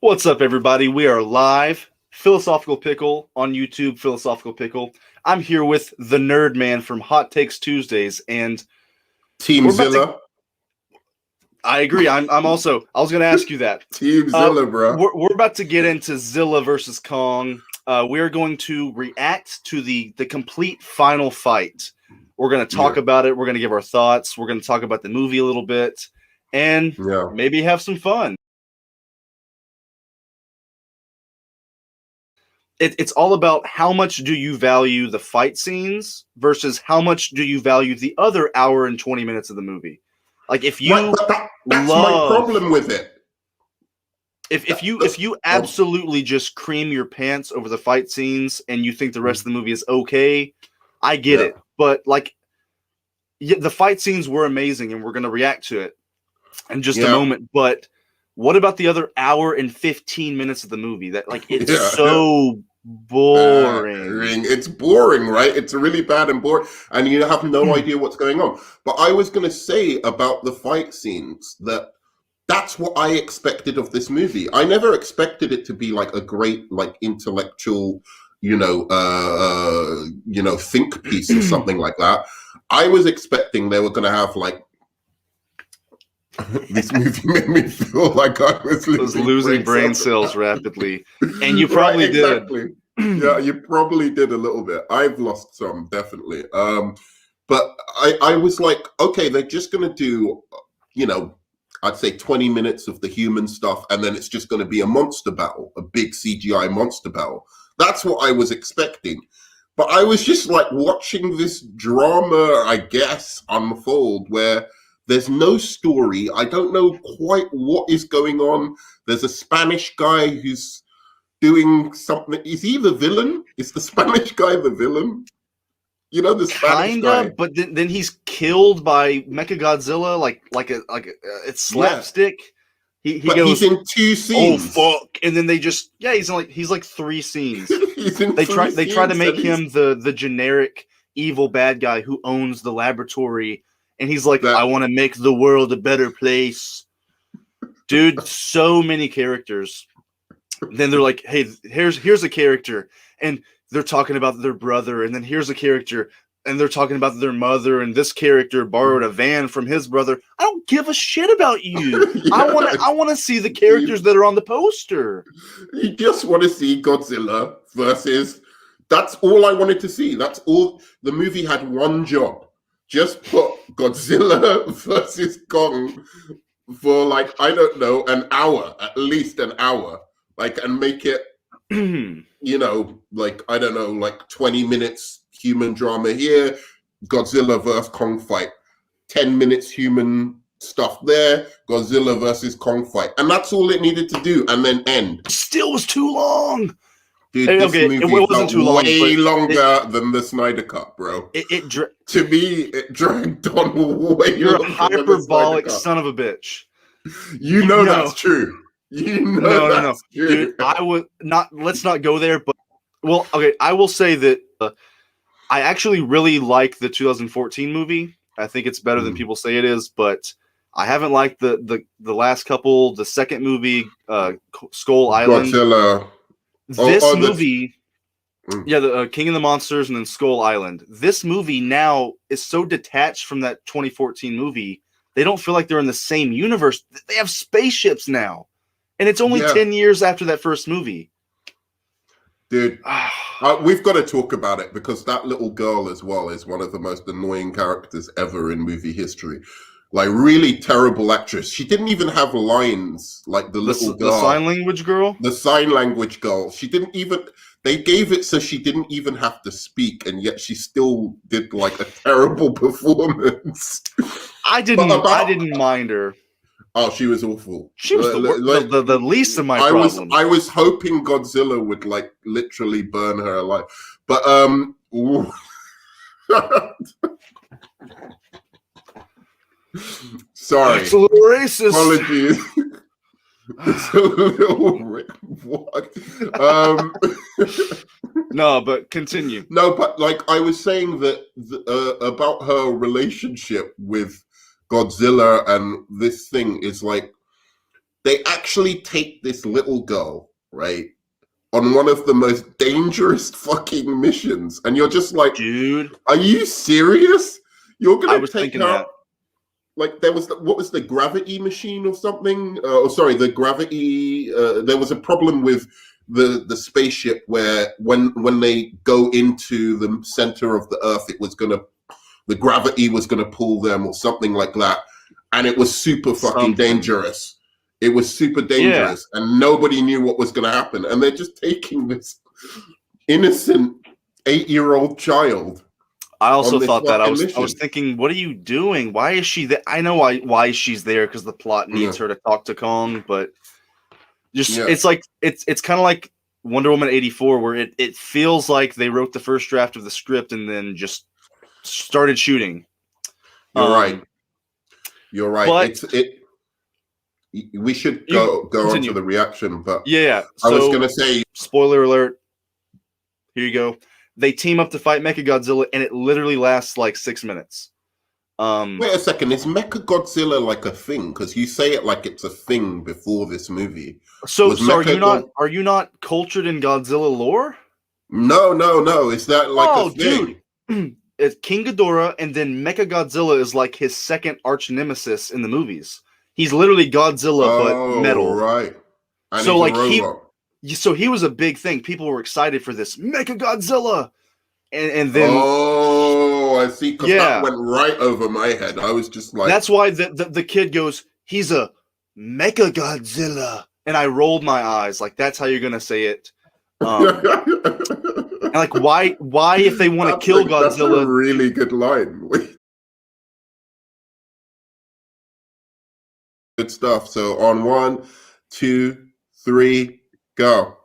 What's up, everybody? We are live. Philosophical Pickle on YouTube, Philosophical Pickle. I'm here with the Nerd Man from Hot Takes Tuesdays, and Team we're about to. Zilla. I agree. I'm also. I was going to ask you that. Team Zilla, bro. We're about to get into Zilla versus Kong. We're going to react to the complete final fight. We're going to talk about it. We're going to give our thoughts. We're going to talk about the movie a little bit, and maybe have some fun. It's all about how much do you value the fight scenes versus how much do you value the other hour and 20 minutes of the movie. Like if you that's my problem with it. If you absolutely just cream your pants over the fight scenes and you think the rest of the movie is okay, I get it. But the fight scenes were amazing and we're going to react to it in just a moment. But what about the other hour and 15 minutes of the movie? That it's so boring. It's boring, right? It's really bad and boring, and you have no idea what's going on. But I was going to say about the fight scenes that's what I expected of this movie. I never expected it to be like a great, like intellectual, think piece or something like that. I was expecting they were going to have like. This movie made me feel like I was losing brain cells rapidly, and you probably did. Yeah, you probably did a little bit. I've lost some, definitely. But I was like, okay, they're just going to do, I'd say 20 minutes of the human stuff, and then it's just going to be a monster battle, a big CGI monster battle. That's what I was expecting. But I was just like watching this drama, I guess, unfold where there's no story. I don't know quite what is going on. There's a Spanish guy who's doing something. Is he the villain? Is the Spanish guy the villain? The Spanish guy. But then he's killed by Mechagodzilla, it's slapstick. He goes, he's in 2 scenes. Oh fuck! And then they just he's like 3 scenes. They try to make him the generic evil bad guy who owns the laboratory. And he's like, I want to make the world a better place. Dude, so many characters. Then they're like, hey, here's a character. And they're talking about their brother. And then here's a character. And they're talking about their mother. And this character borrowed a van from his brother. I don't give a shit about you. I want to see the characters that are on the poster. You just want to see Godzilla versus... That's all I wanted to see. That's all. The movie had one job. Just put Godzilla versus Kong for I don't know, an hour, at least an hour, and make it, I don't know, 20 minutes human drama here, Godzilla versus Kong fight, 10 minutes human stuff there, Godzilla versus Kong fight. And that's all it needed to do, and then end. Still was too long. Dude, this movie it wasn't too long, way longer than the Snyder Cut, bro. To me, it dragged on way. You're a hyperbolic son of a bitch. That's true. No. True. Dude, I would not. Let's not go there. But okay. I will say that I actually really like the 2014 movie. I think it's better than people say it is, but I haven't liked the last couple. The second movie, Skull Island. Godzilla. This movie, the King of the Monsters and then Skull Island. This movie now is so detached from that 2014 movie. They don't feel like they're in the same universe. They have spaceships now. And it's only 10 years after that first movie. Dude, we've got to talk about it because that little girl as well is one of the most annoying characters ever in movie history. Really terrible actress. She didn't even have lines like the little girl. The sign language girl? The sign language girl. She didn't even... They gave it so she didn't even have to speak, and yet she still did a terrible performance. I didn't mind her. Oh, she was awful. She was the least of my problems. I was hoping Godzilla would literally burn her alive. But sorry. It's a little racist. Apologies. It's a little what? No, but continue. No, but I was saying that about her relationship with Godzilla and this thing is they actually take this little girl, right, on one of the most dangerous fucking missions, and you're just like, dude, are you serious? You're I gonna was take thinking out that. like there was what was the gravity machine or something? The gravity. There was a problem with the spaceship where when they go into the center of the Earth, the gravity was gonna pull them or something like that, and it was super fucking dangerous. It was super dangerous, and nobody knew what was gonna happen, and they're just taking this innocent 8-year-old child. I also thought that. I was thinking, what are you doing? Why is she there? I know why she's there, because the plot needs her to talk to Kong, but it's like it's kind of like Wonder Woman 84, where it feels like they wrote the first draft of the script and then just started shooting. You're right. You're right. But we should go on to the reaction, but yeah. I was gonna say, spoiler alert. Here you go. They team up to fight Mechagodzilla, and it literally lasts like 6 minutes. Wait a second, is Mechagodzilla like a thing? Because you say it like it's a thing before this movie. So are you not cultured in Godzilla lore? No. Is that like a thing? Dude. It's King Ghidorah, and then Mechagodzilla is like his second arch nemesis in the movies. He's literally Godzilla, but metal. Right. And so like he was a big thing. People were excited for this Mechagodzilla, and then I see. Because that went right over my head. I was just like, that's why the kid goes, he's a Mechagodzilla, and I rolled my eyes like, that's how you're gonna say it. And like, why if they want to kill Godzilla? That's a really good line. Good stuff. So on 1, 2, 3, go.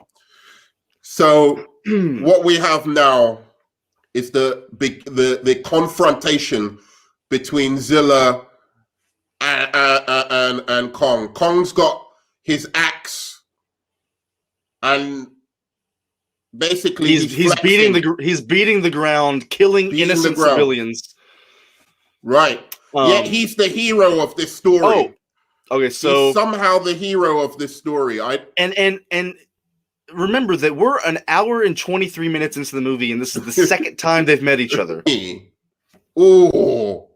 So what we have now is the confrontation between Zilla and Kong. Kong's got his axe, and basically he's beating the ground, killing innocent civilians. Right. Yet he's the hero of this story. Oh, okay. So he's somehow the hero of this story. And remember that we're an hour and 23 minutes into the movie, and this is the second time they've met each other. Oh,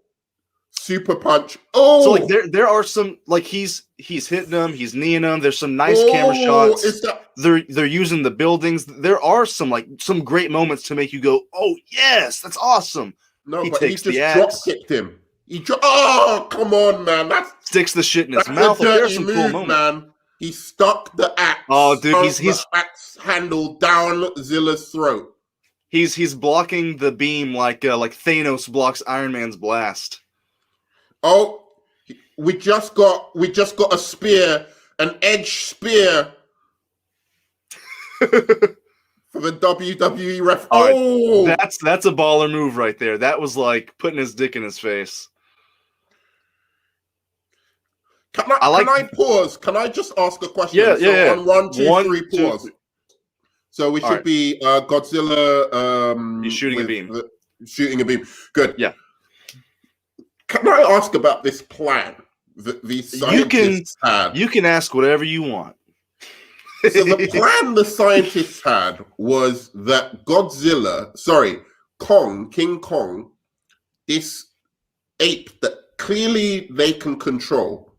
super punch. Oh, so like there are some, like he's hitting them, he's kneeing them. There's some nice camera shots. They're using the buildings. There are some great moments to make you go, oh yes, that's awesome. No, he just drop kicked him. Oh, come on, man! That sticks the shit in his mouth. There's some cool moments, man. He stuck the axe. Oh, dude, he's the axe handle down Zilla's throat. He's blocking the beam like Thanos blocks Iron Man's blast. Oh, we just got a spear, an edge spear for the WWE ref. Oh, right. That's a baller move right there. That was like putting his dick in his face. Can I pause? Can I just ask a question? Yeah. On 1, 2, 3, pause. So we should be Godzilla. He's shooting a beam. Shooting a beam. Good. Yeah. Can I ask about this plan that these scientists had? You can ask whatever you want. So the plan the scientists had was that King Kong, this ape that clearly they can control,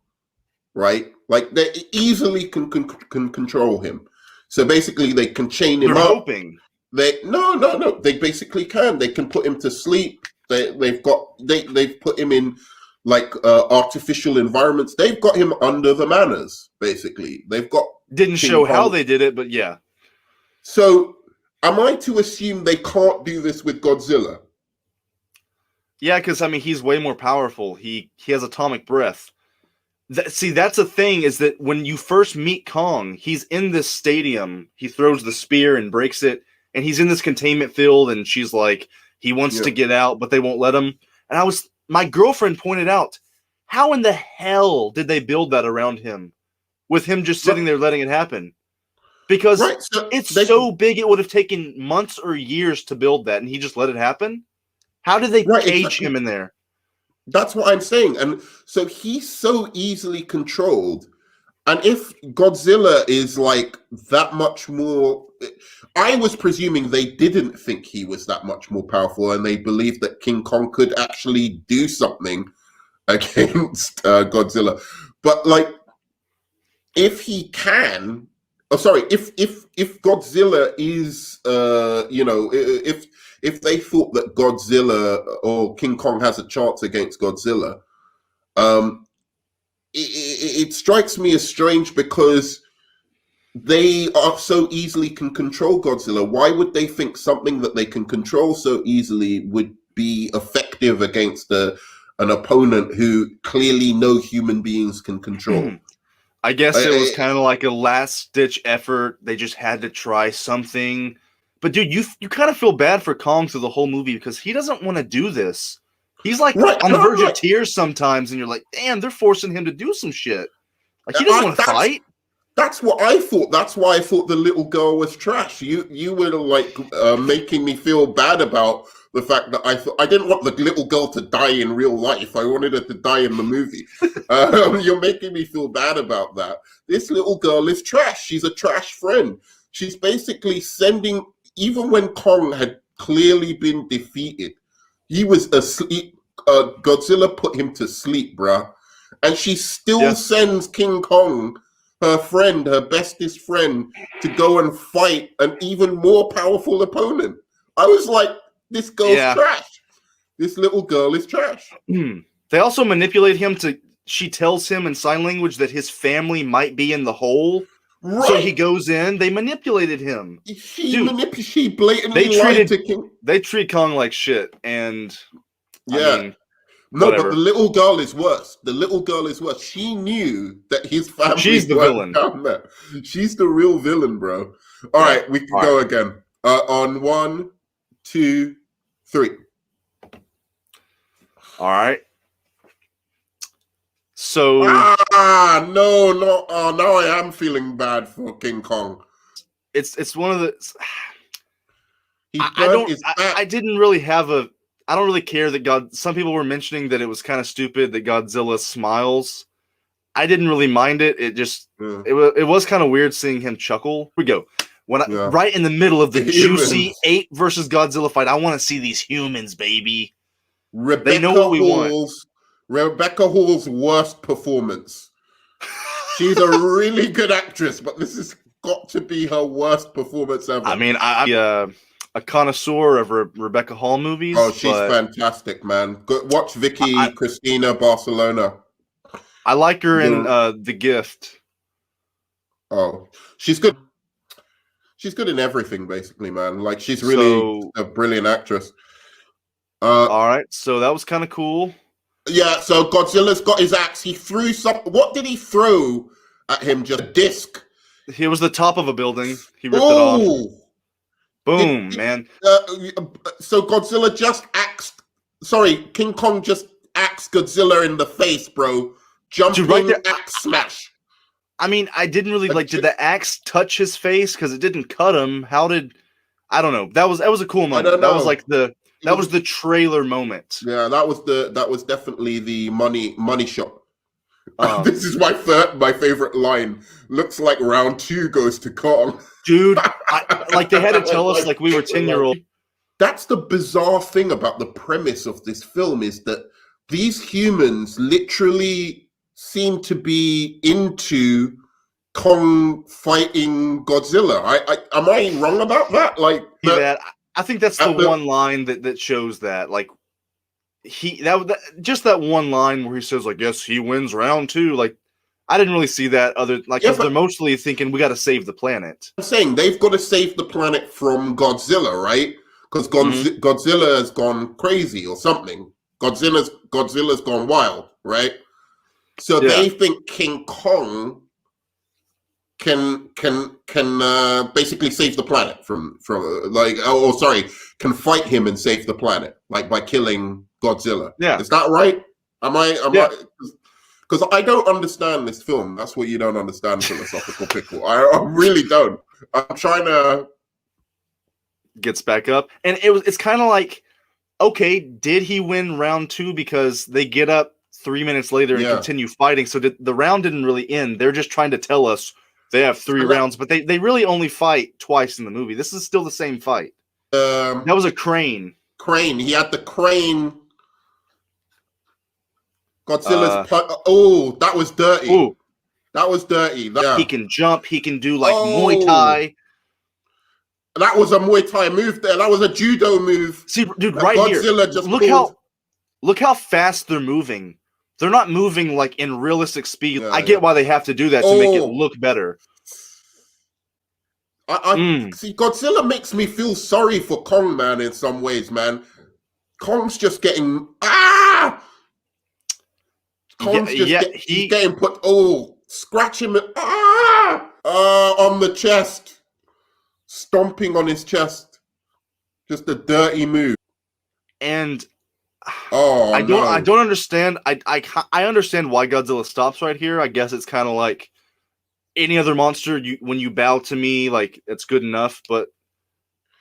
right? Like they easily can control him. So basically, they can chain him up. Hoping. No. They basically can. They can put him to sleep. They've put him in like artificial environments. They've got him under the manors. Basically, didn't show how they did it, but yeah. So, am I to assume they can't do this with Godzilla? Yeah, because I mean, he's way more powerful. He has atomic breath. See, that's the thing, is that when you first meet Kong, he's in this stadium. He throws the spear and breaks it, and he's in this containment field, and she's like, he wants to get out, but they won't let him. And my girlfriend pointed out, how in the hell did they build that around him, with him just sitting there letting it happen? Because it's so big, it would have taken months or years to build that, and he just let it happen? How did they cage him in there? That's what I'm saying. And so he's so easily controlled. And if Godzilla is like that much more, I was presuming they didn't think he was that much more powerful, and they believed that King Kong could actually do something against Godzilla. But like, if he can, if Godzilla is, if they thought that Godzilla or King Kong has a chance against Godzilla, it strikes me as strange because they are so easily can control Godzilla. Why would they think something that they can control so easily would be effective against an opponent who clearly no human beings can control? I guess it was kind of like a last-ditch effort. They just had to try something. But dude, you kind of feel bad for Kong through the whole movie because he doesn't want to do this. He's like on the verge of tears sometimes, and you're like, damn, they're forcing him to do some shit. Like, he doesn't want to fight. That's what I thought. That's why I thought the little girl was trash. You were like making me feel bad about the fact that I didn't want the little girl to die in real life. I wanted her to die in the movie. You're making me feel bad about that. This little girl is trash. She's a trash friend. She's basically sending, even when Kong had clearly been defeated, he was asleep. Godzilla put him to sleep, bruh. And she still sends King Kong, her friend, her bestest friend, to go and fight an even more powerful opponent. I was like, this girl's trash. This little girl is trash. They also manipulate him she tells him in sign language that his family might be in the hole. Right. So he goes in. They manipulated him. She blatantly lied to King. They treat Kong like shit. And no, but the little girl is worse. The little girl is worse. She knew that his family. She's the villain. Down there. She's the real villain, bro. All right, we can go again. On 1, 2, 3. All right. So. No, now I am feeling bad for King Kong. It's one of the. I didn't really have a. I don't really care that some people were mentioning that it was kind of stupid that Godzilla smiles. I didn't really mind it. It just, it was kind of weird seeing him chuckle. Here we go. Right in the middle of the juicy ape versus Godzilla fight, I want to see these humans, baby. They know what we want. Rebecca Hall's worst performance. She's a really good actress, but this has got to be her worst performance ever. I mean, I'm a connoisseur of Rebecca Hall movies. Oh, she's fantastic, man. Watch Vicky Cristina Barcelona. I like her in The Gift. Oh, she's good. She's good in everything, basically, man. Like, she's really a brilliant actress. All right, so that was kind of cool. Yeah, so Godzilla's got his axe. He threw what did he throw at him? Just a disc. It was the top of a building. He ripped it off. Boom, man. So Godzilla just axed. Sorry, King Kong just axed Godzilla in the face, bro. Jumping axe smash. I mean, I didn't really did the axe touch his face? Because it didn't cut him. How did? I don't know. That was a cool moment. That was like that was the trailer moment. Yeah, that was definitely the money shot. This is my favorite line. Looks like round 2 goes to Kong. Dude, they had to tell us like we were 10-year-old. That's the bizarre thing about the premise of this film is that these humans literally seem to be into Kong fighting Godzilla. Am I wrong about that? I think that's the one line that shows that. Like just that one line where he says like, "Yes, he wins round 2." Like, I didn't really see that because they're mostly thinking we got to save the planet. I'm saying they've got to save the planet from Godzilla, right? Because Godzilla has gone crazy or something. Godzilla's gone wild, right? So they think King Kong can basically save the planet from can fight him and save the planet by killing Godzilla. Yeah, is that right? Am I? Because I don't understand this film. That's what you don't understand, Philosophical Pickle. I really don't. I'm trying to. Gets back up, and it's kind of like, okay, did he win round 2 because they get up 3 minutes later and continue fighting. So the round didn't really end. They're just trying to tell us they have 3 rounds, but they really only fight twice in the movie. This is still the same fight. That was a crane. Crane. He had the crane. Godzilla's that was dirty. Ooh. That was dirty. He can jump. He can do like Muay Thai. That was a Muay Thai move there. That was a judo move. See, dude, right Godzilla here. Just look how fast they're moving. They're not moving like in realistic speed. I get why they have to do that to make it look better. I see. Godzilla makes me feel sorry for Kong, man. In some ways, man. Kong's just getting Kong's he's getting put. Scratch him on the chest, stomping on his chest. Just a dirty move. And I don't understand. I understand why Godzilla stops right here. I guess it's kind of like any other monster. When you bow to me, like it's good enough. But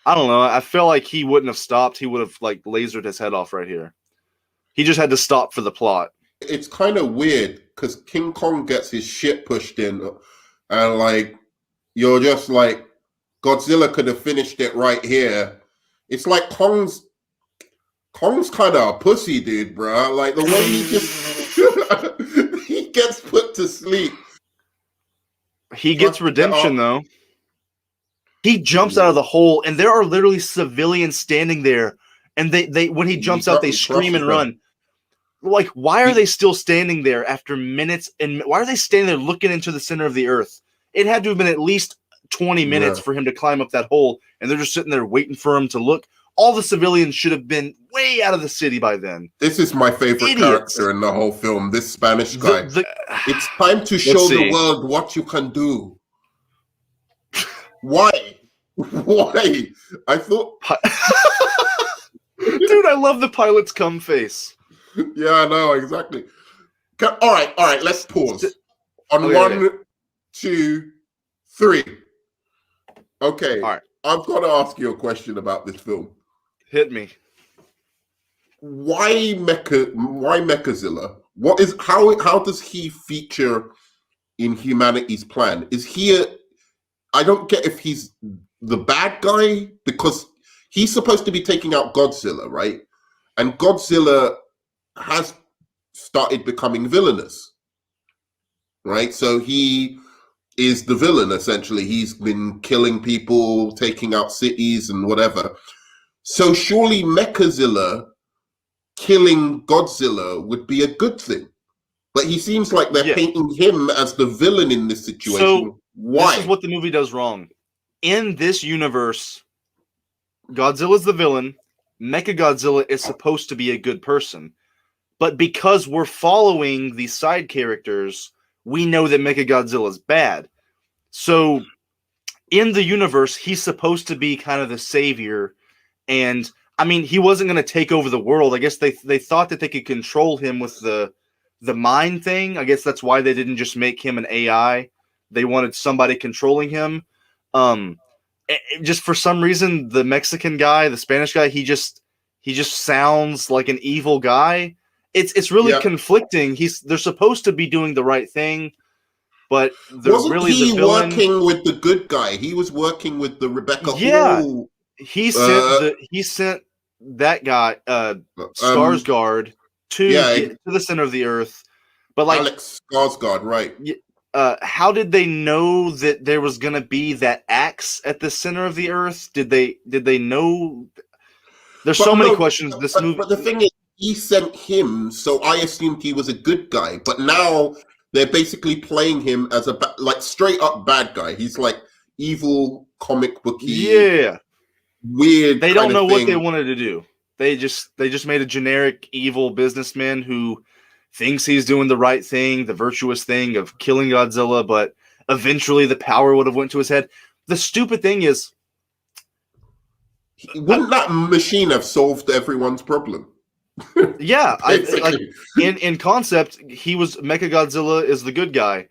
I don't know. I feel like he wouldn't have stopped. He would have like lasered his head off right here. He just had to stop for the plot. It's kind of weird because King Kong gets his shit pushed in, and like you're just like Godzilla could have finished it right here. It's like Kong's kind of a pussy, dude, bro. Like the way he just he gets put to sleep. He gets redemption though. He jumps out of the hole, and there are literally civilians standing there, and they when he jumps out, they scream and run. Like, why are they still standing there after minutes? And why are they standing there looking into the center of the earth? It had to have been at least 20 minutes for him to climb up that hole, and they're just sitting there waiting for him to look. All the civilians should have been way out of the city by then. This is my favorite character in the whole film, this Spanish guy. It's time to show the world what you can do. Why? Why? I thought... Dude, I love the pilot's cum face. Yeah, I know, exactly. All right, let's pause. On 1, 2, 3. Okay, all right. I've got to ask you a question about this film. Hit me. Why Mechazilla? What is how does he feature in humanity's plan? Is he I don't get if he's the bad guy, because he's supposed to be taking out Godzilla, right? And Godzilla has started becoming villainous, right? So he is the villain, essentially. He's been killing people, taking out cities and whatever. So surely Mechazilla killing Godzilla would be a good thing. But he seems like they're painting him as the villain in this situation. So why? This is what the movie does wrong. In this universe, Godzilla's the villain. Mechagodzilla is supposed to be a good person. But because we're following these side characters, we know that Mechagodzilla is bad. So in the universe, he's supposed to be kind of the savior. And I mean, he wasn't going to take over the world. I guess they thought that they could control him with the mind thing. I guess that's why they didn't just make him an AI. They wanted somebody controlling him. Just for some reason, the Mexican guy, the Spanish guy, he just sounds like an evil guy. It's really conflicting. They're supposed to be doing the right thing, but they're really the villain. Working with the good guy? He was working with the Rebecca Hall. He sent that guy Skarsgård to the center of the earth. But like Alex Skarsgård, right? How did they know that there was going to be that axe at the center of the earth? Did they know? There's so many questions. This movie, but the thing is, he sent him, so I assumed he was a good guy. But now they're basically playing him as a straight up bad guy. He's like evil, comic booky, weird. They don't know what they wanted to do. They just made a generic evil businessman who thinks he's doing the right thing, the virtuous thing of killing Godzilla, but eventually the power would have went to his head. The stupid thing is, wouldn't that machine have solved everyone's problem? Yeah, in concept, Mechagodzilla is the good guy,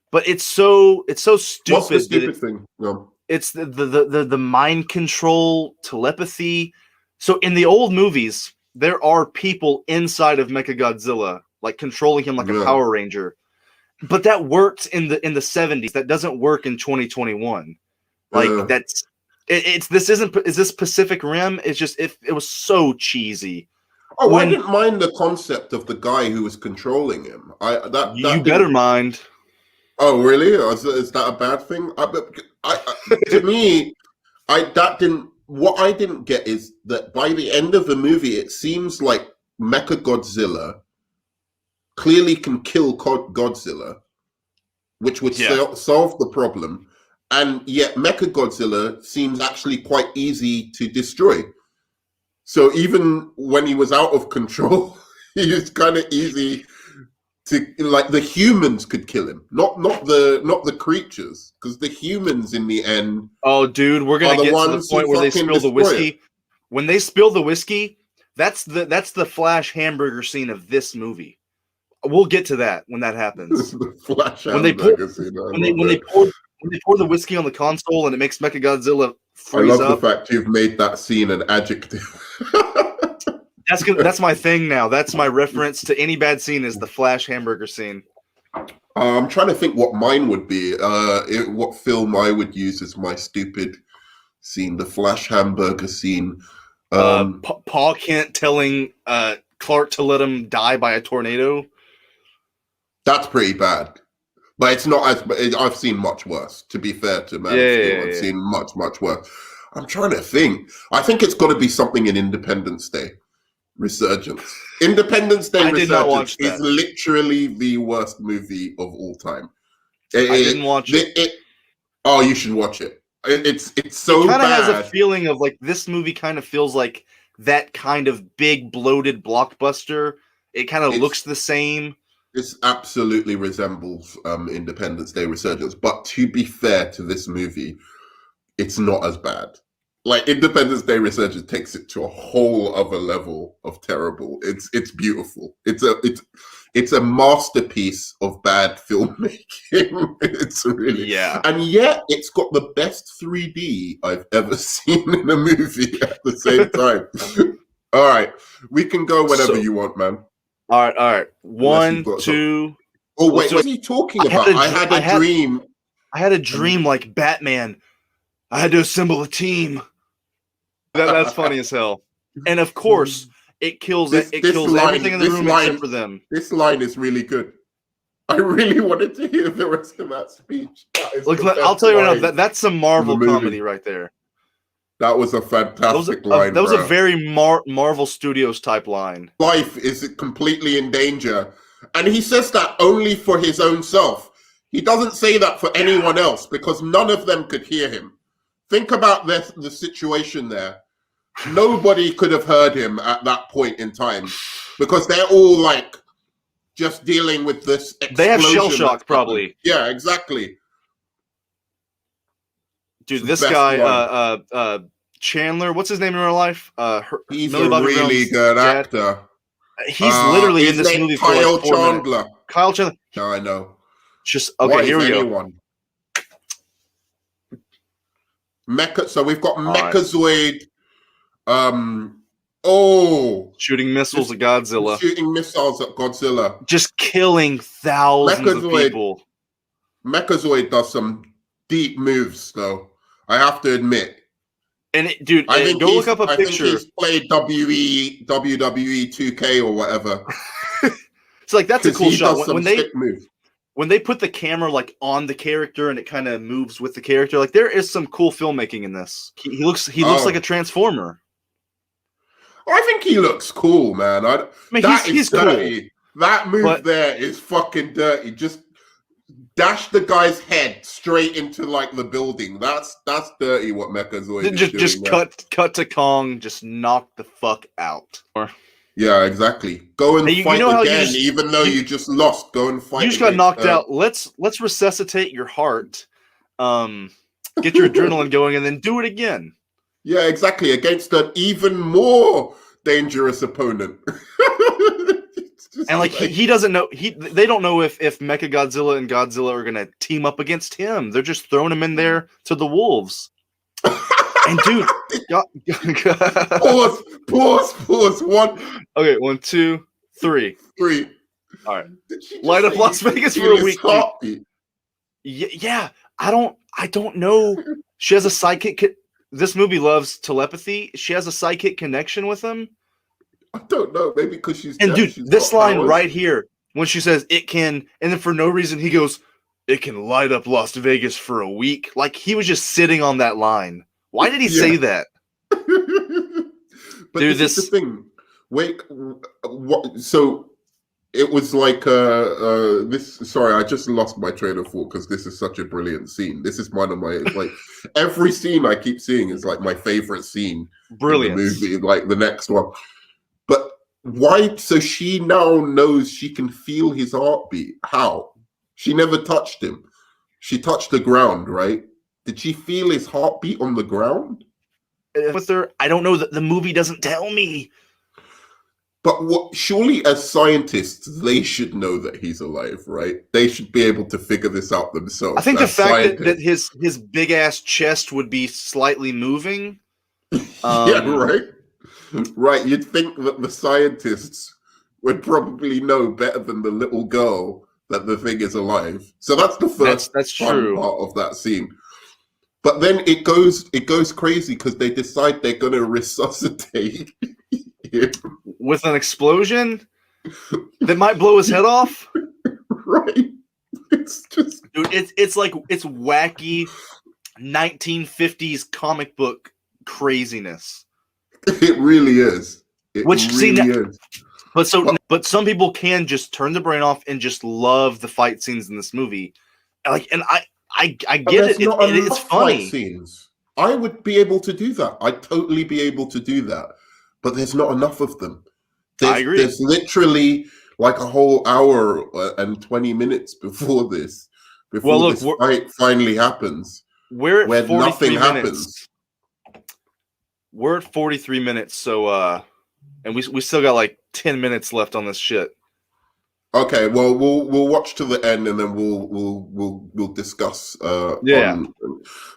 but it's so stupid. What's the stupid thing? No. It's the mind control, telepathy. So in the old movies, there are people inside of Mechagodzilla. like controlling him like a Power Ranger. But that worked in the 70s. That doesn't work in 2021. Like is this Pacific Rim? It's just it was so cheesy. Oh, I didn't mind the concept of the guy who was controlling him. You better mind. Oh, really? Is that a bad thing? To me, what I didn't get is that by the end of the movie, it seems like Mechagodzilla clearly can kill Godzilla, which would solve the problem. And yet Mechagodzilla seems actually quite easy to destroy. So even when he was out of control, he was kind of easy to, like, the humans could kill him, not the creatures, because the humans in the end. Oh, dude, we're gonna get to the point where they spill the whiskey. When they spill the whiskey, that's the Flash hamburger scene of this movie. We'll get to that when that happens. The Flash hamburger scene. When they pour the whiskey on the console and it makes Mechagodzilla freeze up. I love the fact you've made that scene an adjective. That's my thing now. That's my reference to any bad scene is the Flash hamburger scene. I'm trying to think what mine would be. What film I would use as my stupid scene. The Flash hamburger scene. Paul Kent telling Clark to let him die by a tornado. That's pretty bad. But it's not as. I've seen much worse. To be fair to Man of Steel, I've seen much worse. I'm trying to think. I think it's got to be something in Independence Day. Resurgence. Independence Day Resurgence is literally the worst movie of all time. I didn't watch it. Oh, you should watch it. It's so bad. It kind of has a feeling of like this movie kind of feels like that kind of big bloated blockbuster. It kind of looks the same. This absolutely resembles Independence Day Resurgence, but to be fair to this movie, it's not as bad. Like Independence Day Resurgence takes it to a whole other level of terrible. It's beautiful. It's a masterpiece of bad filmmaking. It's really and yet it's got the best 3D I've ever seen in a movie at the same time. All right, we can go whenever you want, man. All right. 1, 2. Oh wait, what are you talking about? I had a dream. I had a dream like Batman. I had to assemble a team. That's funny as hell. And of course, it kills everything in the room except for them. This line is really good. I really wanted to hear the rest of that speech. Look, I'll tell you right now, that's some Marvel comedy right there. That was a fantastic line. That was a very Marvel Studios type line. Life is completely in danger. And he says that only for his own self. He doesn't say that for anyone else because none of them could hear him. Think about the situation there. Nobody could have heard him at that point in time because they're all like just dealing with this explosion. They have shell shock, probably. Yeah, exactly. Dude, this guy, Chandler, what's his name in real life? He's a really good actor. He's literally in this movie for like 4 minutes. Kyle Chandler. No, I know. Just okay. Here we go. So we've got Mechazoid. Shooting missiles at Godzilla. Shooting missiles at Godzilla. Just killing thousands of people. Mechazoid does some deep moves, though. I have to admit. And dude, go look up a picture. I think he's played WWE 2K or whatever. It's like that's a cool shot when they put the camera like on the character and it kind of moves with the character. Like there is some cool filmmaking in this. He looks like a Transformer. I think he looks cool, man. I mean, he's dirty. Cool. That move there is fucking dirty. Just dash the guy's head straight into like the building. That's dirty. What Mechazoid is doing. Just cut to Kong. Just knock the fuck out. Yeah, exactly. Go and fight again, even though you just lost. Go and fight. You just got knocked out. Let's resuscitate your heart. Get your adrenaline going, and then do it again. Yeah, exactly. Against an even more dangerous opponent. And like he doesn't know. They don't know if Mechagodzilla and Godzilla are gonna team up against him. They're just throwing him in there to the wolves. And dude, pause. 1. Okay, 1, 2, 3. All right. Light up Las Vegas for a week. Yeah. I don't know. She has a sidekick. This movie loves telepathy. She has a sidekick connection with him. I don't know. Maybe because she's and deaf, dude, she's this line powers. right here when she says it can, and then for no reason he goes, "It can light up Las Vegas for a week." Like he was just sitting on that line. Why did he say that? But dude, this is the thing. Wait, what? So it was like this. Sorry, I just lost my train of thought because this is such a brilliant scene. This is one of my like every scene I keep seeing is like my favorite scene. Brilliant in the movie, like the next one. But why? So she now knows she can feel his heartbeat. How? She never touched him. She touched the ground, right? Did she feel his heartbeat on the ground? With her, I don't know. That the movie doesn't tell me. But what? Surely, as scientists, they should know that he's alive, right? They should be able to figure this out themselves. I think the fact that his big ass chest would be slightly moving. Yeah, right. Right. You'd think that the scientists would probably know better than the little girl that the thing is alive. So that's the first that's fun true. part of that scene. But then it goes crazy because they decide they're going to resuscitate him with an explosion that might blow his head off. Right. It's just, dude, it's like it's wacky 1950s comic book craziness. It really is. It Which really is. But some people can just turn the brain off and just love the fight scenes in this movie. Like, and I get it. It's funny. Scenes. I would be able to do that. I'd totally be able to do that. But there's not enough of them. I agree. There's literally like a whole hour and 20 minutes before this fight finally happens. We're at where 43 nothing minutes. Happens. We're at 43 minutes, so and we still got like 10 minutes left on this shit. Okay, well we'll watch to the end and then we'll discuss. Yeah.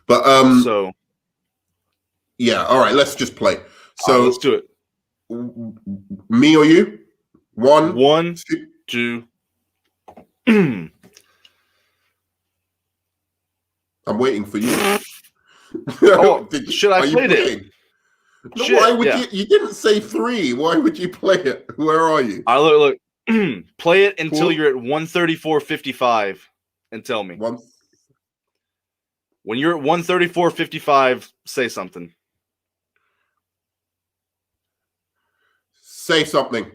So yeah, all right. Let's just play. So let's do it. Me or you? One, two. I'm waiting for you. Should I play it? No, why would you? You didn't say 3. Why would you play it? Where are you? I look. Play it until you're at 134.55 and tell me. When you're at 134.55, say something. Say something.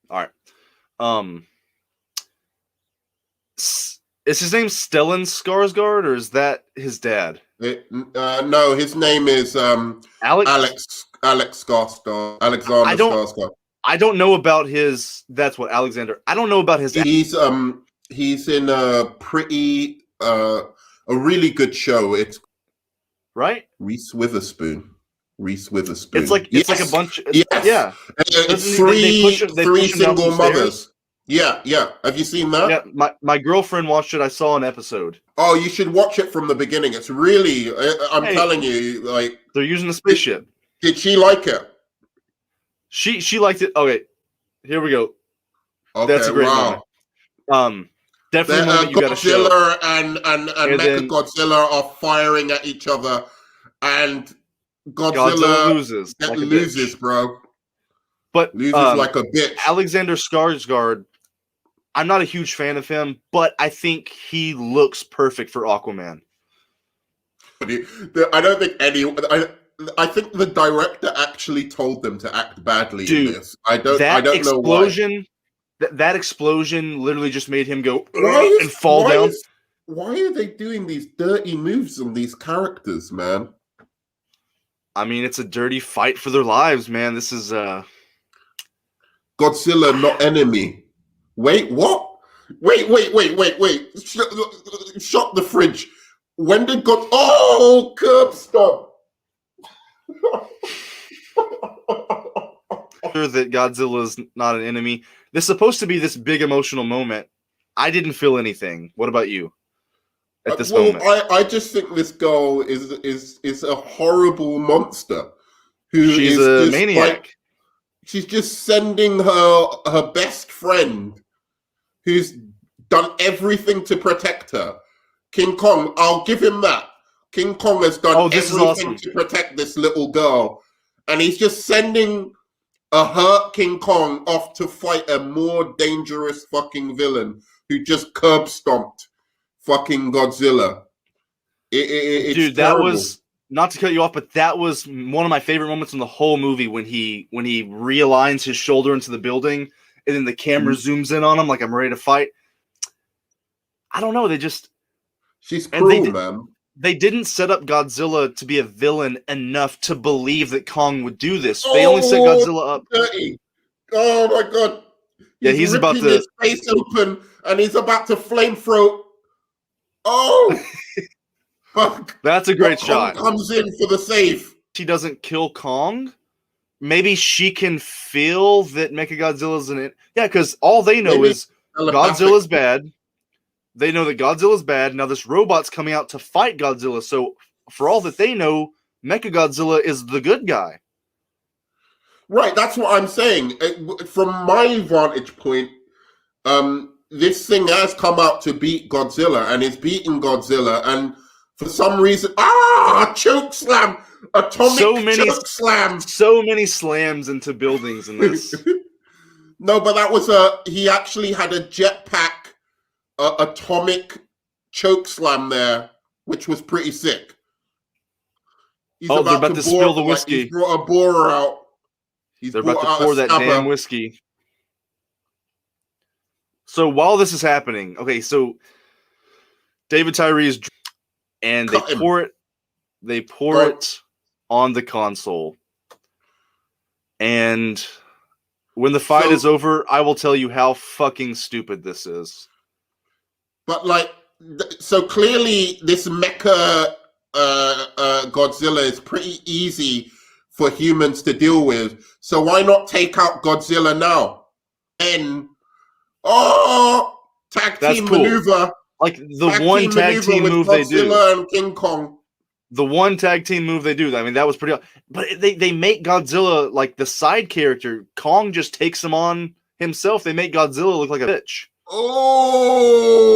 All right. Is his name Stellan Skarsgård or is that his dad? No, his name is Alex Skarsgård. Alexander Skarsgård. I don't know about his. That's what Alexander. I don't know about his. He's in a pretty a really good show. It's right. Reese Witherspoon. It's like a bunch. Yes. Yeah. It's three single mothers. Yeah. Have you seen that? Yeah. My girlfriend watched it. I saw an episode. Oh, you should watch it from the beginning. It's really. I'm telling you, like they're using the spaceship. Did she like it? She liked it. Okay, here we go. Okay, that's a great moment. Definitely a moment you got to show. Godzilla and Mechagodzilla are firing at each other, and Godzilla loses. Like loses, bro. But loses like a bitch. Alexander Skarsgård. I'm not a huge fan of him, but I think he looks perfect for Aquaman. I don't think anyone. I think the director actually told them to act badly in this. I don't know why. That explosion literally just made him go and fall down. Why are they doing these dirty moves on these characters, man? I mean, it's a dirty fight for their lives, man. This is Godzilla, not enemy. Wait, what? Wait. Shut the fridge. When did curb stop. Sure that Godzilla is not an enemy. This is supposed to be this big emotional moment. I didn't feel anything. What about you? At this moment, I just think this girl is a horrible monster. She's a maniac. She's just sending her best friend, who's done everything to protect her. King Kong, I'll give him that. King Kong has done everything to protect this little girl. And he's just sending a hurt King Kong off to fight a more dangerous fucking villain who just curb stomped fucking Godzilla. Dude, that was, not to cut you off, but that was one of my favorite moments in the whole movie when he realigns his shoulder into the building and then the camera zooms in on him like I'm ready to fight. I don't know. She's cruel, man. They didn't set up Godzilla to be a villain enough to believe that Kong would do this. They only set Godzilla up. Dirty. Oh my god! He's about to his face open, and he's about to flame throw. Oh, fuck! That's a great shot. Kong comes in for the save. She doesn't kill Kong. Maybe she can feel that Mechagodzilla's in it. Yeah, because all they know is Godzilla's bad. They know that Godzilla's bad. Now this robot's coming out to fight Godzilla. So for all that they know, Mechagodzilla is the good guy. Right, that's what I'm saying. From my vantage point, this thing has come out to beat Godzilla and is beating Godzilla. And for some reason, choke slam! Atomic choke slam! So many slams into buildings in this. No, but that was he actually had a jetpack atomic choke slam there, which was pretty sick. They're about to spill the whiskey. He brought a borer out. They're about to pour that damn whiskey. So while this is happening, okay, so David Tyree is, and they pour it on the console. And when the fight is over, I will tell you how fucking stupid this is. But so clearly this mecha Godzilla is pretty easy for humans to deal with. So why not take out Godzilla now? And tag team maneuver. Like the one tag team move they do. Godzilla and King Kong. The one tag team move they do. I mean, that was pretty. But they make Godzilla like the side character. Kong just takes him on himself. They make Godzilla look like a bitch. Oh!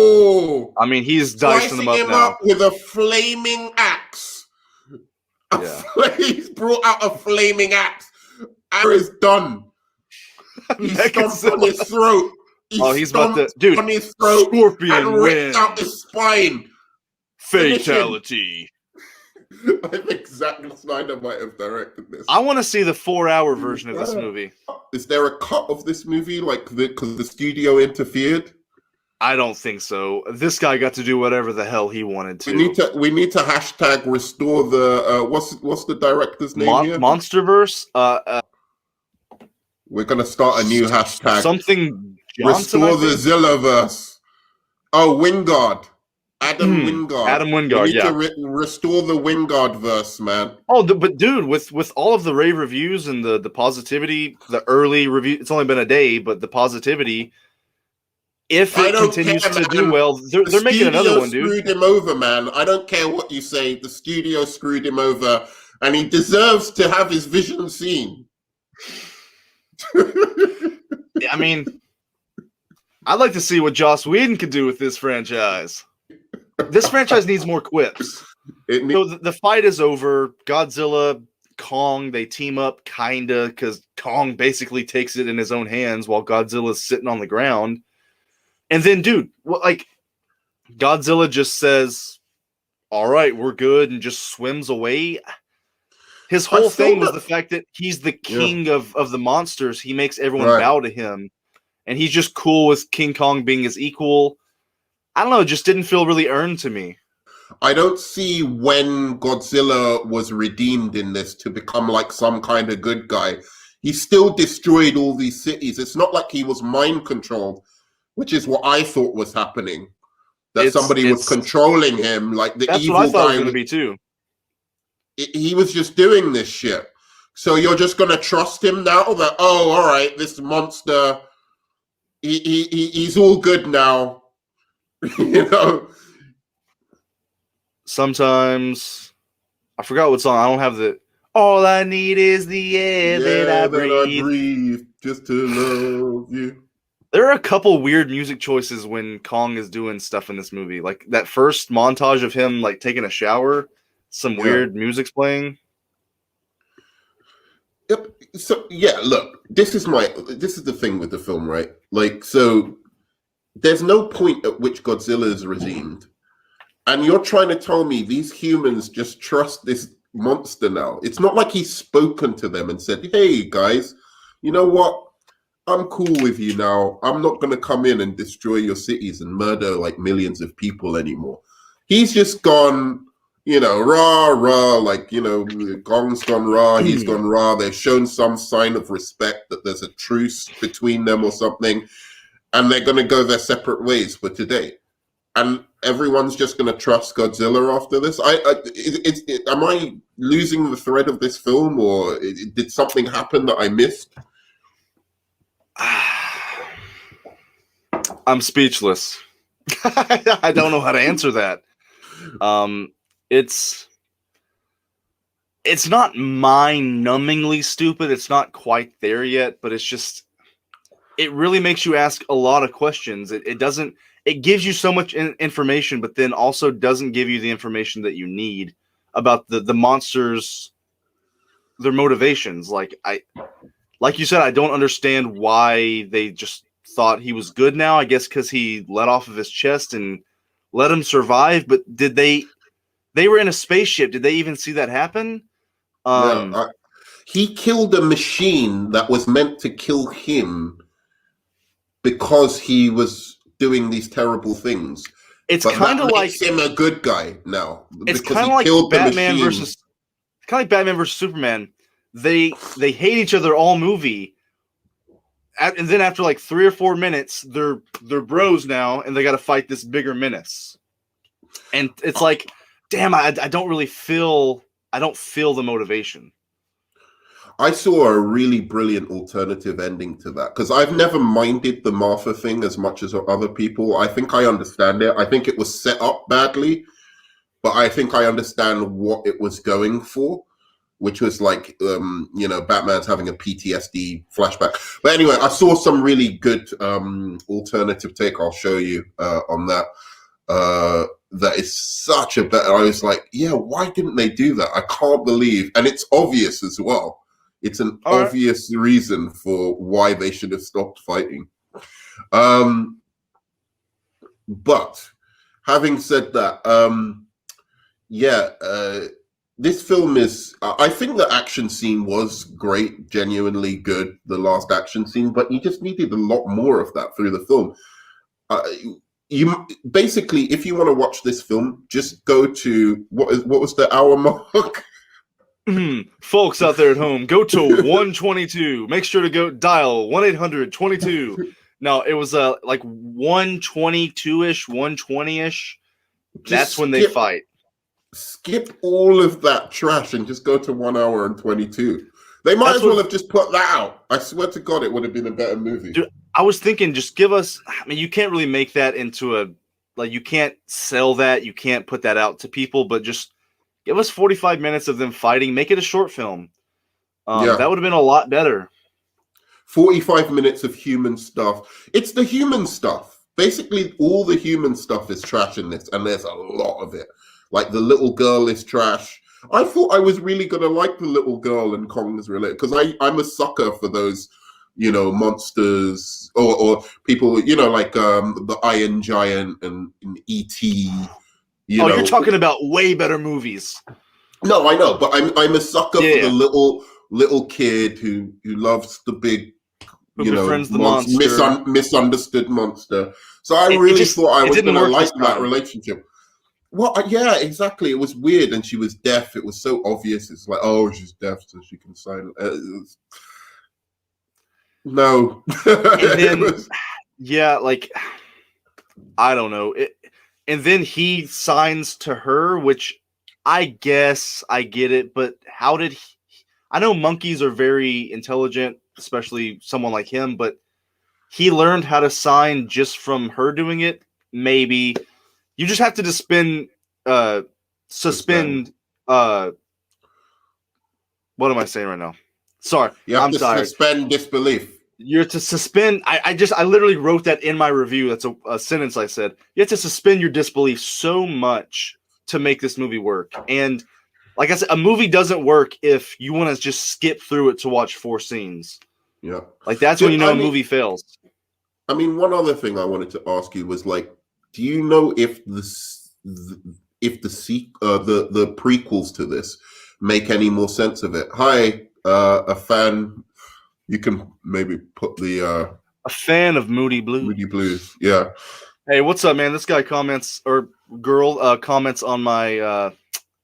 I mean, he's dicing them up now with a flaming axe. He's brought out a flaming axe. Is done. He stomped on his throat. He's about to, dude. On his throat Scorpion and ripped out his spine. Fatality. I think Zack Snyder might have directed this. I want to see the 4-hour version of this movie. Is there a cut of this movie, because the studio interfered? I don't think so. This guy got to do whatever the hell he wanted to. We need to hashtag restore the what's the director's name here? Monsterverse. We're gonna start a new hashtag. Something Johnson, restore the Zillaverse. Oh, Wingard. Adam Wingard. Adam Wingard, we need to restore the Wingard verse, man. Oh, but dude, with all of the rave reviews and the positivity, the early review, it's only been a day, but the positivity, if it continues to do well, they're making another one, dude. The studio screwed him over, man. I don't care what you say. The studio screwed him over, and he deserves to have his vision seen. I mean, I'd like to see what Joss Whedon could do with this franchise. This franchise needs more quips. So the fight is over. Godzilla, Kong, they team up, kinda, because Kong basically takes it in his own hands while Godzilla's sitting on the ground. And then, dude, Godzilla just says, "All right, we're good," and just swims away. His whole thing was the fact that he's the king of the monsters. He makes everyone bow to him, and he's just cool with King Kong being his equal. I don't know, it just didn't feel really earned to me. I don't see when Godzilla was redeemed in this to become like some kind of good guy. He still destroyed all these cities. It's not like he was mind controlled, which is what I thought was happening. That somebody was controlling him, like the evil guy. That's what I thought it was going to be too. He was just doing this shit. So you're just going to trust him now that, all right, this monster, he's all good now. You know, sometimes I forgot what song. I don't have the. All I need is the air that I Yeah, that I breathe. breathe just to love you. There are a couple weird music choices when Kong is doing stuff in this movie. Like that first montage of him like taking a shower, some Yeah. weird music's playing. Yep. So yeah, look, this is the thing with the film, right? Like, so there's no point at which Godzilla is redeemed. And you're trying to tell me these humans just trust this monster now. It's not like he's spoken to them and said, hey guys, you know what? I'm cool with you now. I'm not going to come in and destroy your cities and murder like millions of people anymore. He's just gone, rah, rah, like, Gong's gone rah, he's gone rah. They've shown some sign of respect that there's a truce between them or something. And they're going to go their separate ways for today. And everyone's just going to trust Godzilla after this. Am I losing the thread of this film, or did something happen that I missed? I'm speechless. I don't know how to answer that. It's not mind-numbingly stupid. It's not quite there yet, but it really makes you ask a lot of questions. It gives you so much information, but then also doesn't give you the information that you need about the monsters, their motivations. Like you said, I don't understand why they just thought he was good now. I guess because he let off of his chest and let him survive. But did they were in a spaceship. Did they even see that happen? He killed a machine that was meant to kill him because he was doing these terrible things. It's kind of like him a good guy now. It's kind of like Batman versus Superman. They hate each other all movie, and then after like 3 or 4 minutes, they're bros now, and they got to fight this bigger menace. And it's like, damn, I don't really feel the motivation. I saw a really brilliant alternative ending to that, because I've never minded the Martha thing as much as other people. I think I understand it. I think it was set up badly, but I think I understand what it was going for, which was like, Batman's having a PTSD flashback. But anyway, I saw some really good alternative take. I'll show you on that. That is such a better. I was like, yeah, why didn't they do that? I can't believe, and it's obvious as well. It's an obvious reason for why they should have stopped fighting. But having said that, this film is, I think the action scene was great, genuinely good, the last action scene, but you just needed a lot more of that through the film. You basically, if you want to watch this film, just go to, what was the hour mark? Folks out there at home, go to 122. Make sure to go dial 1-800-22. No, it was like 122-ish, 120-ish. That's when they fight. Skip all of that trash and just go to 1 hour and 22. They might as well have just put that out. I swear to God, it would have been a better movie. Dude, I was thinking, just give us. I mean, you can't really make that into you can't sell that. You can't put that out to people, but just give us 45 minutes of them fighting. Make it a short film. That would have been a lot better. 45 minutes of human stuff. It's the human stuff. Basically, all the human stuff is trash in this, and there's a lot of it. Like, the little girl is trash. I thought I was really going to like the little girl in Kong's related, because I'm a sucker for those, monsters or people, like the Iron Giant and E.T. You're talking about way better movies. No, I know, but I'm a sucker for the little kid who loves the big, befriends the monster. Misunderstood monster. So I really thought I was going to like that relationship. Well, yeah, exactly. It was weird, and she was deaf. It was so obvious. It's like, oh, she's deaf, so she can sign. No. And then, I don't know. And then he signs to her, which I guess I get it, but how did he? I know monkeys are very intelligent, especially someone like him, but he learned how to sign just from her doing it. Maybe you just have to suspend What am I saying right now? Sorry, You have I'm to tired. suspend disbelief. You're to suspend. I literally wrote that in my review. That's a sentence I said. You have to suspend your disbelief so much to make this movie work. And like I said, a movie doesn't work if you want to just skip through it to watch 4 scenes. Yeah. Like that's when you know a movie fails. I mean, one other thing I wanted to ask you was like, do you know if the prequels to this make any more sense of it? Hi, a fan. You can maybe put the a fan of Moody Blues. Moody Blues, yeah. Hey, what's up, man? This guy comments or girl comments on my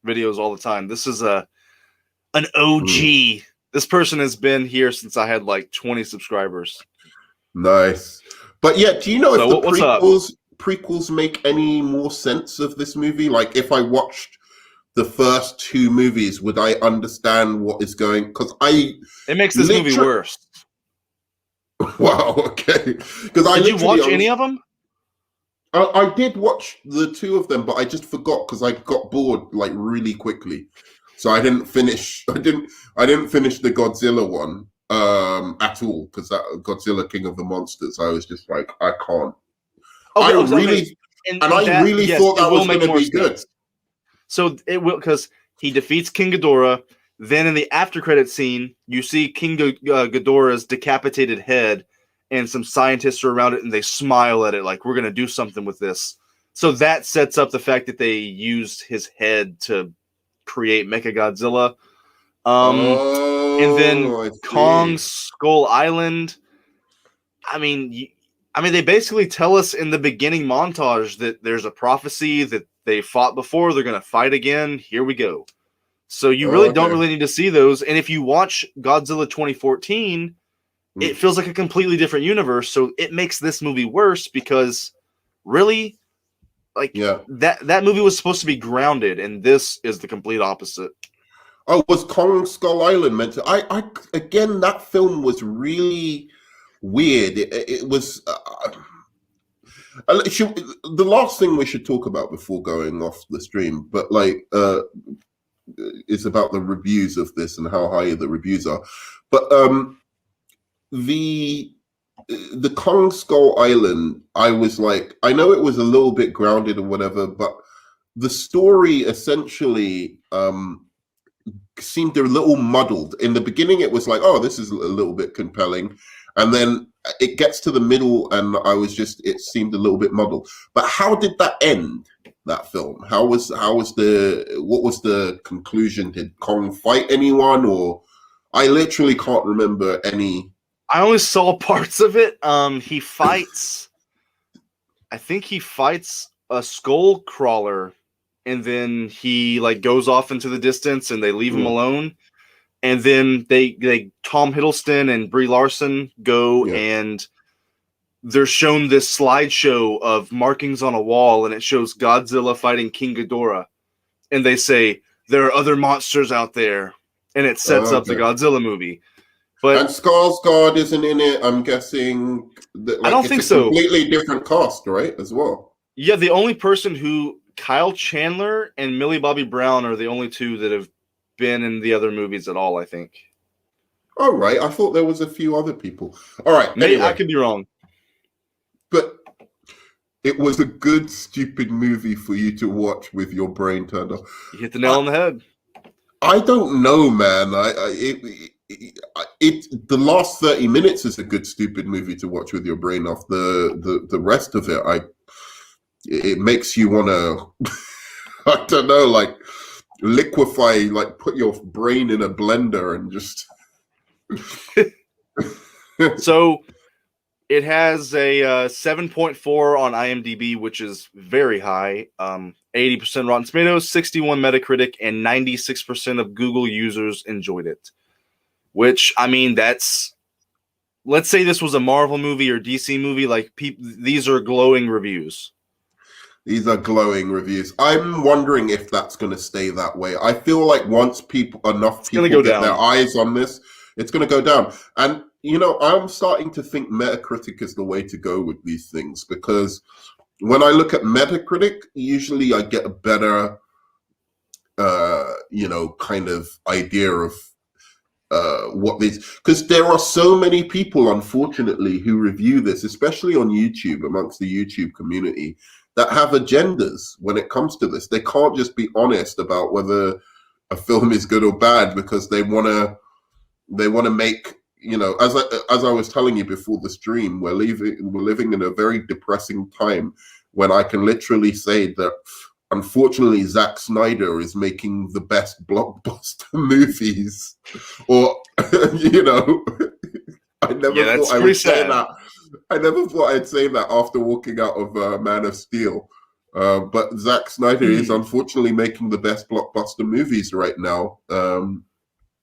videos all the time. This is an OG. This person has been here since I had like 20 subscribers. Nice. But yeah, do you know if the prequels make any more sense of this movie? Like if I watched the first 2 movies, would I understand what is going? Because it makes this movie worse. Wow. Okay. Because did you watch any of them? I did watch the 2 of them, but I just forgot because I got bored like really quickly, so I didn't finish. I didn't finish the Godzilla one at all because that Godzilla King of the Monsters. I was just like, I can't. Okay, I really thought that was going to be good. So it will, because he defeats King Ghidorah. Then in the after credit scene, you see King Ghidorah's decapitated head, and some scientists are around it, and they smile at it like, we're going to do something with this. So that sets up the fact that they used his head to create Mechagodzilla. And then Kong Skull Island. I mean, they basically tell us in the beginning montage that there's a prophecy that they fought before, they're going to fight again. Here we go. So you really don't really need to see those. And if you watch Godzilla 2014, it feels like a completely different universe. So it makes this movie worse because really, like that movie was supposed to be grounded, and this is the complete opposite. Oh, was Kong Skull Island meant to? I again, that film was really weird. It was. The last thing we should talk about before going off the stream, but like, is about the reviews of this and how high the reviews are. But the Kong Skull Island, I was like, I know it was a little bit grounded or whatever, but the story essentially seemed a little muddled. In the beginning, it was like, oh, this is a little bit compelling. And then it gets to the middle and it seemed a little bit muddled. But how did that end, that film? What was the conclusion? Did Kong fight anyone? Or I literally can't remember any. I only saw parts of it. He fights, I think he fights a skull crawler, and then he like goes off into the distance and they leave him alone. And then they Tom Hiddleston and Brie Larson go and they're shown this slideshow of markings on a wall, and it shows Godzilla fighting King Ghidorah. And they say, there are other monsters out there. And it sets up the Godzilla movie. But and Skarsgård isn't in it, I'm guessing. I don't think so. Completely different cast, right, as well? Yeah, the only person Kyle Chandler and Millie Bobby Brown are the only 2 that have been in the other movies at all, I think. All right. I thought there was a few other people. All right. Maybe I could be wrong. But it was a good, stupid movie for you to watch with your brain turned off. You hit the nail on the head. I don't know, man. The last 30 minutes is a good, stupid movie to watch with your brain off. The rest of it, it makes you want to, I don't know, like liquefy, like put your brain in a blender and just. So it has a 7.4 on IMDb, which is very high. 80% Rotten Tomatoes, 61 Metacritic, and 96% of Google users enjoyed it. Which, I mean, let's say this was a Marvel movie or DC movie, like these are glowing reviews. These are glowing reviews. I'm wondering if that's going to stay that way. I feel like once enough people get their eyes on this, it's going to go down. And, you know, I'm starting to think Metacritic is the way to go with these things, because when I look at Metacritic, usually I get a better, kind of idea of what these, because there are so many people, unfortunately, who review this, especially on YouTube, amongst the YouTube community, that have agendas when it comes to this. They can't just be honest about whether a film is good or bad because they want to make, you know, as I was telling you before the stream, we're living in a very depressing time when I can literally say that unfortunately Zack Snyder is making the best blockbuster movies, or you know, I never thought I would say that. I never thought I'd say that after walking out of Man of Steel. But Zack Snyder is unfortunately making the best blockbuster movies right now.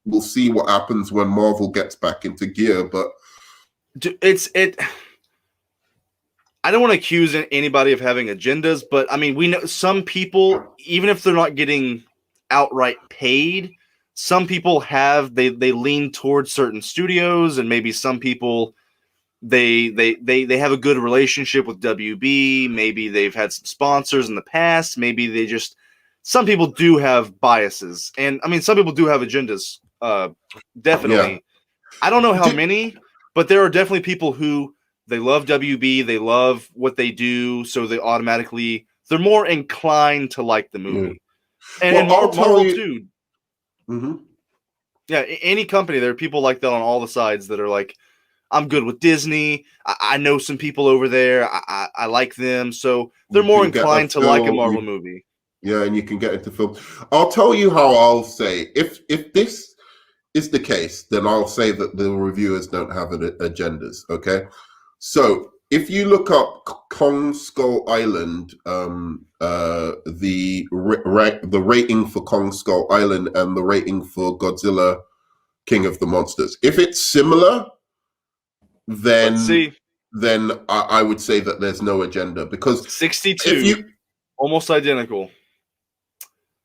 We'll see what happens when Marvel gets back into gear, but I don't want to accuse anybody of having agendas, but I mean, we know some people, even if they're not getting outright paid, some people they lean towards certain studios, and maybe some people they have a good relationship with WB. Maybe they've had some sponsors in the past. Maybe some people do have biases, and I mean, some people do have agendas. Definitely. Yeah. I don't know how many, but there are definitely people who they love WB, they love what they do, so they're more inclined to like the movie. Yeah. And Marvel too. Mm-hmm. Yeah, any company, there are people like that on all the sides that are like, I'm good with Disney. I know some people over there. I like them, so they're more inclined to like a Marvel movie. Yeah, and you can get into film. I'll tell you how I'll say if this is the case, then I'll say that the reviewers don't have agendas. Okay, so if you look up Kong Skull Island, the rating for Kong Skull Island and the rating for Godzilla King of the Monsters, if it's similar, then I would say that there's no agenda, because 62, almost identical.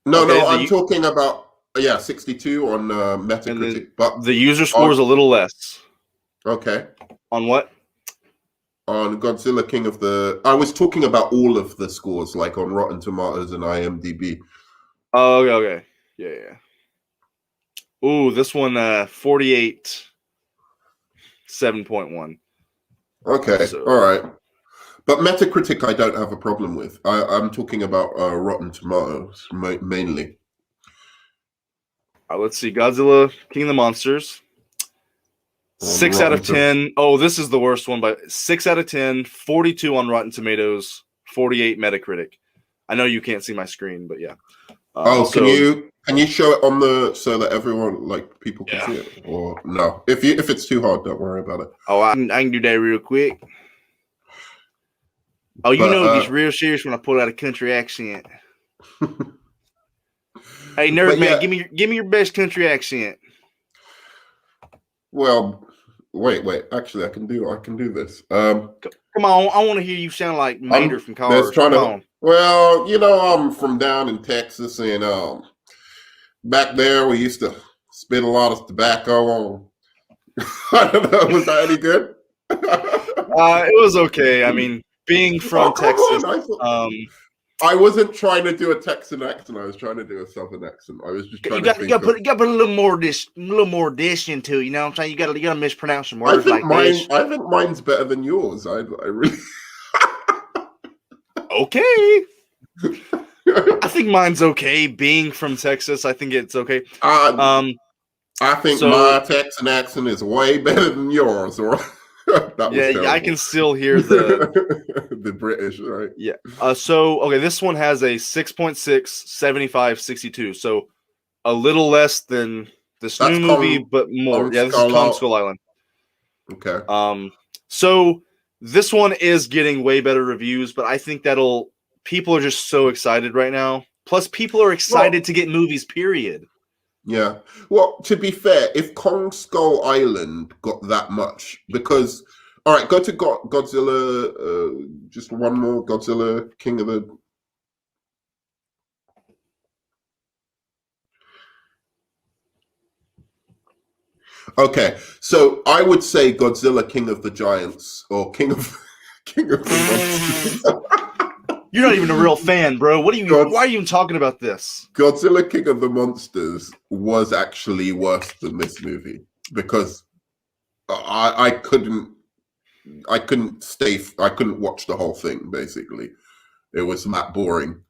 No, I'm talking about 62 on Metacritic, but the user score is a little less. Okay. On what? On Godzilla King of the... I was talking about all of the scores, like on Rotten Tomatoes and IMDb. Oh, okay. Yeah. Ooh, this one, 48, 7.1. Okay, so, all right. But Metacritic I don't have a problem with. I'm talking about Rotten Tomatoes, mainly. Let's see. Godzilla King of the Monsters. 6 out of 10. Oh, this is the worst one, but 6 out of 10, 42 on Rotten Tomatoes, 48 Metacritic. I know you can't see my screen, but yeah. Can you show it on so that everyone, like, people can see it? Or no? If it's too hard, don't worry about it. Oh, I can do that real quick. Oh, it gets real serious when I pull out a country accent. Hey, nerd man, give me your best country accent. Well, wait. Actually, I can do this. Come on, I want to hear you sound like Mater from Cars. Come on. Well, I'm from down in Texas, and back there we used to spit a lot of tobacco on. I don't know. Was that any good? It was okay. I mean, being from Texas, I wasn't trying to do a Texan accent. I was trying to do a Southern accent. I was just trying to think. You got to put a little more dish into it. You know what I'm saying? You got to mispronounce some words like this. I think mine's better than yours. I really. Okay. I think mine's okay. Being from Texas, I think it's okay. I think my Texan accent is way better than yours. Or I can still hear the British, right? Yeah. Okay, this one has a 6.6, 75, 62. So a little less than this new movie, but more. This is Kong Skull Island. Okay. So this one is getting way better reviews, but I think people are just so excited right now. Plus, people are excited to get movies, period. Yeah. Well, to be fair, if Kong Skull Island got that much, because, all right, go to Godzilla, just one more, Godzilla King of the... Okay, so I would say Godzilla King of the Giants, or King of the Monsters. You're not even a real fan, bro. Why are you even talking about this? Godzilla King of the Monsters was actually worse than this movie because I couldn't watch the whole thing. Basically, it was that boring.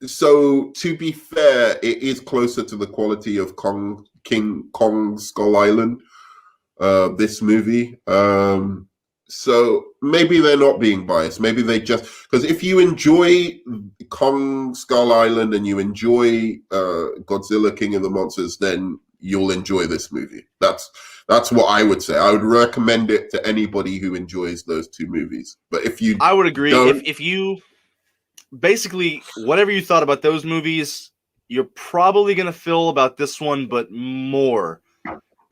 So to be fair, it is closer to the quality of King Kong Skull Island. This movie. So maybe they're not being biased. Maybe they just, because if you enjoy Kong Skull Island and you enjoy Godzilla King of the Monsters, then you'll enjoy this movie. That's what I would say. I would recommend it to anybody who enjoys those two movies. But I would agree. If you basically whatever you thought about those movies, you're probably gonna feel about this one, but more.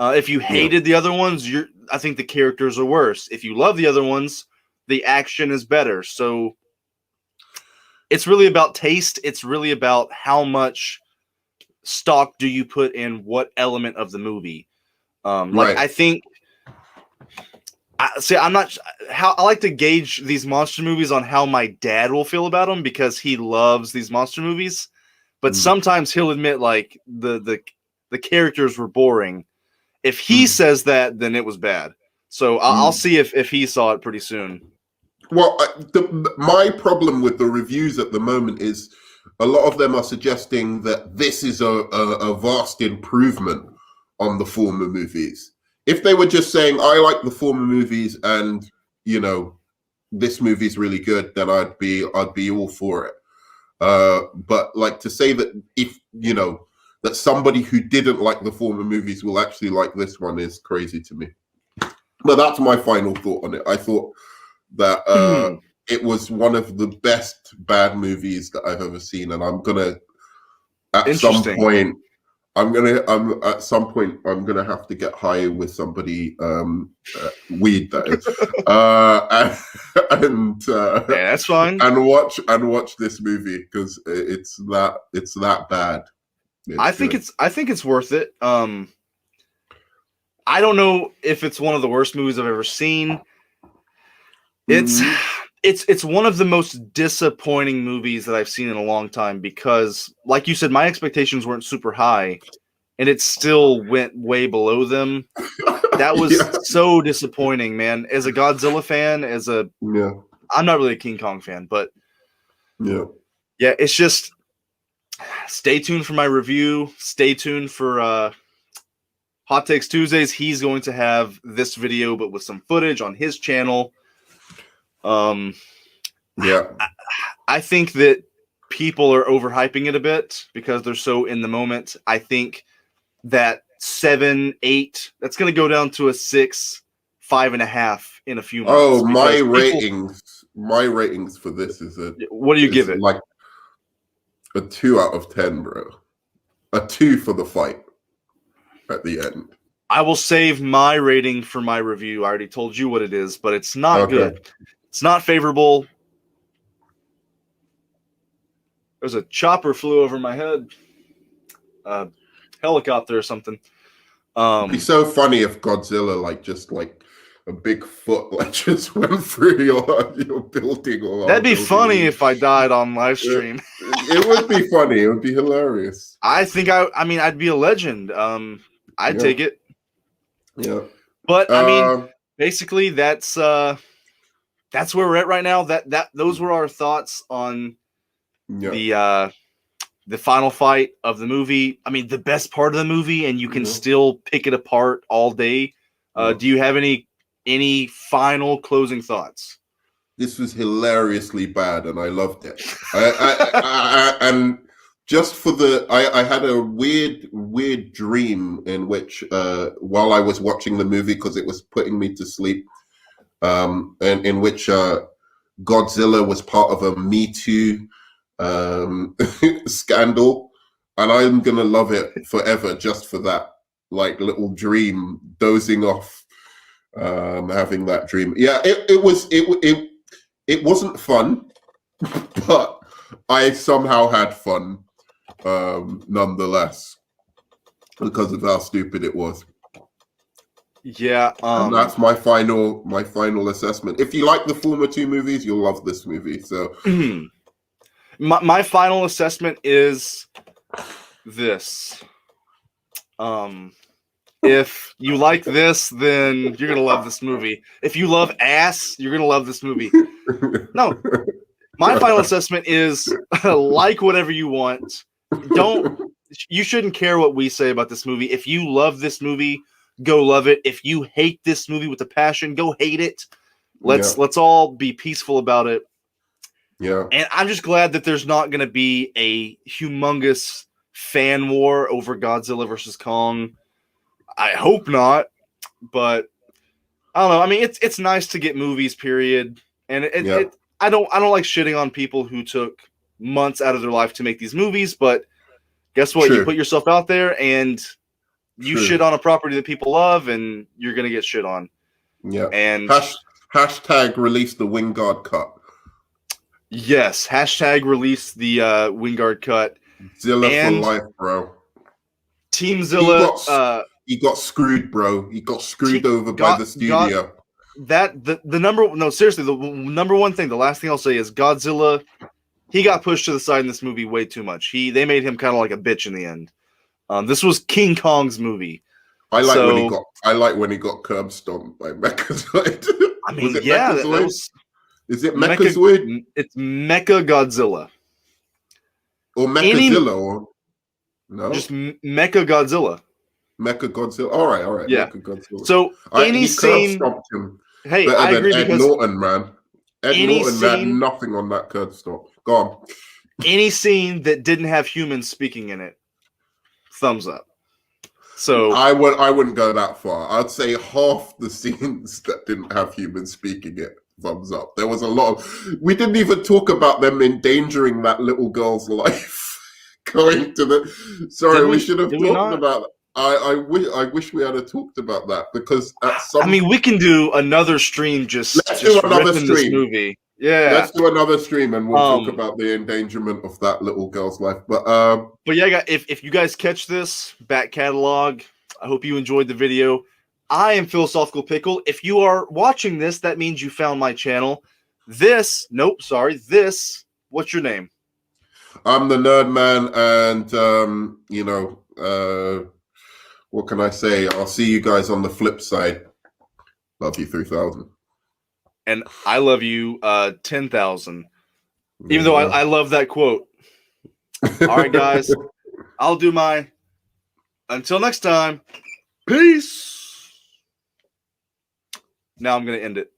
If you hated the other ones, I think the characters are worse. If you love the other ones, the action is better. So it's really about taste. It's really about how much stock do you put in what element of the movie. Right. I think. I like to gauge these monster movies on how my dad will feel about them because he loves these monster movies. But sometimes he'll admit like the characters were boring. If he says that, then it was bad. So I'll see if he saw it pretty soon. Well, my problem with the reviews at the moment is a lot of them are suggesting that this is a vast improvement on the former movies. If they were just saying, I like the former movies and, this movie's really good, then I'd be all for it. But like to say that that somebody who didn't like the former movies will actually like this one is crazy to me. But that's my final thought on it. I thought that it was one of the best bad movies that I've ever seen, and I'm gonna at some point I'm gonna have to get high with somebody, weed that is, yeah, that's fine, and watch this movie because it's that bad. I think it's worth it. I don't know if it's one of the worst movies I've ever seen. It's one of the most disappointing movies that I've seen in a long time because, like you said, my expectations weren't super high, and it still went way below them. That was so disappointing, man. As a Godzilla fan, I'm not really a King Kong fan, but it's just. Stay tuned for my review. Stay tuned for Hot Takes Tuesdays. He's going to have this video, but with some footage on his channel. I think that people are overhyping it a bit because they're so in the moment. I think that 7, 8, that's going to go down to a 6, 5.5 in a few months. Oh, my ratings for this is what do you give it? Like a 2 out of 10, bro. A 2 for the fight at the end. I will save my rating for my review. I already told you what it is, but it's not good. It's not favorable. There's a chopper flew over my head. Helicopter or something. It'd be so funny if Godzilla just a big foot just went through your building. That'd be funny if I died on live stream. It would be funny. It would be hilarious. I think I'd be a legend. I'd take it. Yeah. But I mean, basically that's where we're at right now. Those were our thoughts on the final fight of the movie. I mean, the best part of the movie, and you can still pick it apart all day. Do you have any final closing thoughts? This was hilariously bad, and I loved it. And just for I had a weird dream in which, while I was watching the movie, because it was putting me to sleep, and in which Godzilla was part of a Me Too scandal, and I'm gonna love it forever just for that little dream, dozing off, having that dream. It wasn't fun, but I somehow had fun nonetheless because of how stupid it was. Yeah. And that's my final assessment. If you like the former two movies, you'll love this movie. So my final assessment is this. If you like this, then you're gonna love this movie. If you love ass, you're gonna love this movie. No, my final assessment is like whatever you want. You shouldn't care what we say about this movie. If you love this movie, go love it. If you hate this movie with a passion, go hate it. Let's all be peaceful about it. Yeah. And I'm just glad that there's not going to be a humongous fan war over Godzilla versus Kong. I hope not, but I don't know. I mean, it's nice to get movies, period. And I don't like shitting on people who took months out of their life to make these movies, but guess what? True. You put yourself out there and you shit on a property that people love, and you're gonna get shit on. Yeah. And hashtag release the Wingard cut. Yes, hashtag release the Wingard cut. Zilla for life, bro. Team Zilla. He got screwed, bro. He got screwed over by the studio. The number one thing, the last thing I'll say is Godzilla. He got pushed to the side in this movie way too much. They made him kind of like a bitch in the end. This was King Kong's movie. I like when he got curb stomped by Mechazoid. I mean, Mechazoid? Is it Mechazoid? It's Mecha Godzilla. Or Mechazilla, or no? Just Mecha Godzilla. Mecha Godzilla. All right. Yeah. Mecha Godzilla. So any scene. Him hey, I agree Ed because Norton, man. Ed Norton had nothing on that curb stomp. Go on. Any scene that didn't have humans speaking in it, thumbs up. So I wouldn't go that far. I'd say half the scenes that didn't have humans speaking it, thumbs up. There was a lot of. We didn't even talk about them endangering that little girl's life. Going to the. Sorry, we should have talked about that. I wish we had talked about that because at some. I mean, we can do another stream. Let's do another stream. This movie. Yeah, let's do another stream and we'll talk about the endangerment of that little girl's life. But yeah, if you guys catch this back catalog, I hope you enjoyed the video. I am Philosophical Pickle. If you are watching this, that means you found my channel. This, what's your name? I'm the Nerd Man, and what can I say? I'll see you guys on the flip side. Love you 3,000. And I love you 10,000. Even though I love that quote. All right, guys. I'll do my. Until next time. Peace. Now I'm going to end it.